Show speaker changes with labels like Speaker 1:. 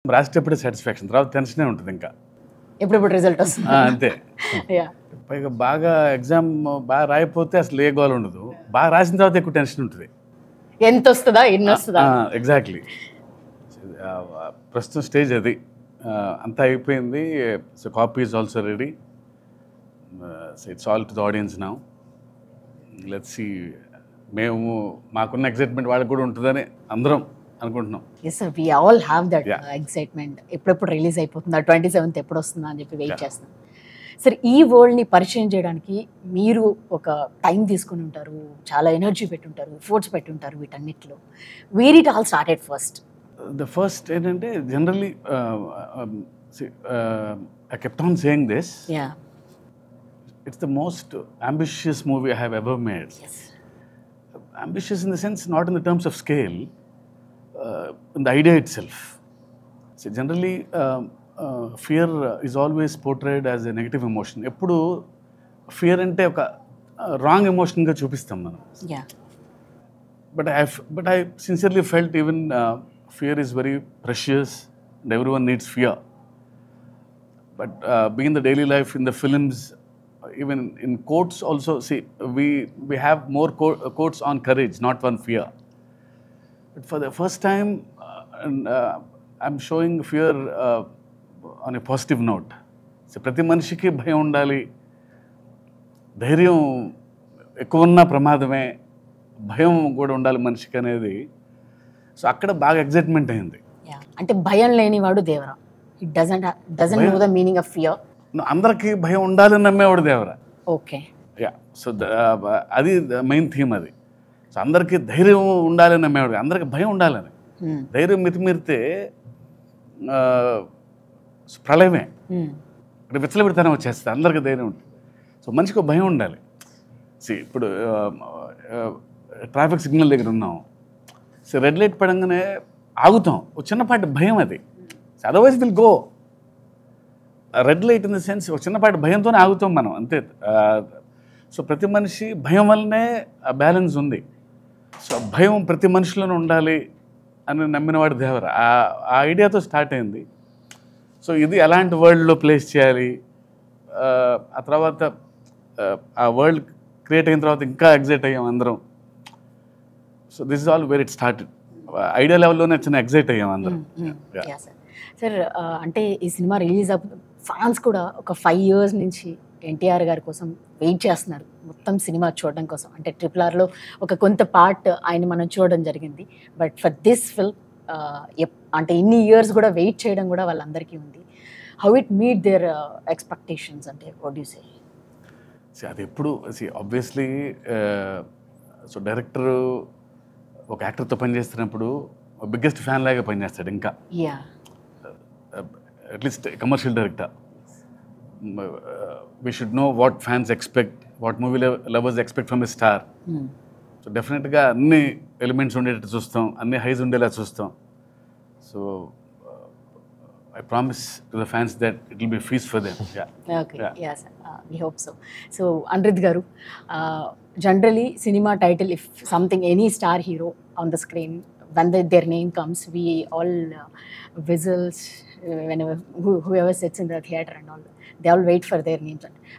Speaker 1: రాసేటప్పుడే సాటిస్ఫాక్షన్, తర్వాత టెన్షనే ఉంటుంది ఇంకా.
Speaker 2: ఎప్పుడెప్పుడు రిజల్ట్ వస్తుంది.
Speaker 1: అంతే. పైగా బాగా ఎగ్జామ్ బాగా రాయకపోతే అసలు ఏ గోల్ ఉండదు, బాగా రాసిన తర్వాత ఎక్కువ టెన్షన్ ఉంటుంది.
Speaker 2: ఎంత వస్తుందా, ఎన్ని వస్తుందా.
Speaker 1: ఎగ్జాక్ట్లీ. ప్రస్తుతం స్టేజ్ అది. అంతా అయిపోయింది. So copy is also ready. So it's all to the audience now. Let's see. మేము మాకున్న ఎక్సైట్మెంట్ వాళ్ళకి కూడా ఉంటుందని అందరం అనుకుంటున్నాం.
Speaker 2: Yes sir, we all have that excitement. ఎప్పుడెప్పుడు రిలీజ్ అయిపోతుందా, 27th ఎప్పుడు వస్తుందా అని చెప్పి వెయిట్ చేస్తున్నాం. సార్, ఈ వరల్డ్ని పరిచయం చేయడానికి మీరు ఒక టైం తీసుకుని ఉంటారు, చాలా ఎనర్జీ పెట్టుంటారు, ఎఫర్ట్స్ పెట్టుంటారు వీటన్నిటిలో. Where it all started first?
Speaker 1: The first ఏంటంటే generally I kept on saying this, it's the most ambitious movie I have ever made. Ambitious in the sense, not in the terms of scale, in the idea itself. So generally, fear is always portrayed as a negative emotion. Eppudu fear ante oka wrong emotion ga chupistam manam.
Speaker 2: Yeah.
Speaker 1: But I sincerely felt even fear is very precious and everyone needs fear. But being in the daily life, in the films, even in quotes also, see, we have more quotes on courage, not on fear. But for the first time, I'm showing fear on a positive note. So ప్రతి మనిషికి భయం ఉండాలి, ధైర్యం ఎక్కువ ఉన్న ప్రమాదమే, భయం కూడా ఉండాలి మనిషికి అనేది. సో అక్కడ బాగా ఎగ్జైట్మెంట్ అయింది.
Speaker 2: అంటే భయం లేనివాడు Devara. It doesn't know the meaning of fear.
Speaker 1: అందరికీ భయం ఉండాలని నమ్మేవాడు దేవరా.
Speaker 2: ఓకే.
Speaker 1: సో అది మెయిన్ థీమ్ అది. సో అందరికీ ధైర్యం ఉండాలని నమ్మేవాడు, అందరికీ భయం ఉండాలని. ధైర్యం మితిమీరితే ప్రళయమే, ఇక్కడ విచ్చలవిడితనం వచ్చేస్తుంది. అందరికీ ధైర్యం ఉంటుంది. సో మనిషికి భయం ఉండాలి. ఇప్పుడు ట్రాఫిక్ సిగ్నల్ దగ్గర ఉన్నాం, సో రెడ్ లైట్ పడంగానే ఆగుతాం, ఒక చిన్నపాటి భయం అది. Otherwise will go. Red light in the sense ఒక చిన్నపాటి భయంతోనే ఆగుతాం మనం, అంతే. సో ప్రతి మనిషి భయం వల్లనే ఆ బ్యాలెన్స్ ఉంది. సో భయం ప్రతి మనిషిలోనే ఉండాలి అని నమ్మినవాడు దేవర. ఆ ఐడియాతో స్టార్ట్ అయింది. సో ఇది ఎలాంటి వరల్డ్లో ప్లేస్ చేయాలి, ఆ తర్వాత ఆ వరల్డ్ క్రియేట్ అయిన తర్వాత ఇంకా ఎగ్జైట్ అయ్యాం అందరం. So this is all where it started. Idea లెవెల్లోనే చిన్న ఎగ్జైట్ అయ్యాం అందరం.
Speaker 2: సార్, అంటే ఈ సినిమా రిలీజ్ ఫ్యాన్స్ కూడా ఒక 5 years నుంచి ఎన్టీఆర్ గారి కోసం వెయిట్ చేస్తున్నారు, మొత్తం సినిమా చూడడం కోసం. అంటే RRRలో ఒక కొంత పార్ట్ ఆయన మనం చూడడం జరిగింది. బట్ ఫర్ దిస్ ఫిల్మ్ అంటే ఇన్ని ఇయర్స్ కూడా వెయిట్ చేయడం కూడా వాళ్ళందరికీ ఉంది. How it meet there expectations? అంటే వాట్ యు సే?
Speaker 1: అది ఎప్పుడు ఆబ్వియస్లీ సో డైరెక్టర్ ఒక యాక్టర్తో పనిచేస్తున్నప్పుడు బిగ్గెస్ట్ ఫ్యాన్ లాగా పనిచేస్తాడు. ఇంకా at least commercial director, we should know what fans expect, what movie lovers expect from a star. So డెఫినెట్గా అన్ని ఎలిమెంట్స్ ఉండేటట్టు చూస్తాం, అన్ని హైస్ ఉండేలా చూస్తాం. So I promise to the fans that it will be a feast for them.
Speaker 2: Okay, yes, we hope so. So Anirudh garu, generally cinema title, if something, any star hero on the screen, when their name comes, we all whistles whenever whoever sits in the theater and all, they all wait for their names.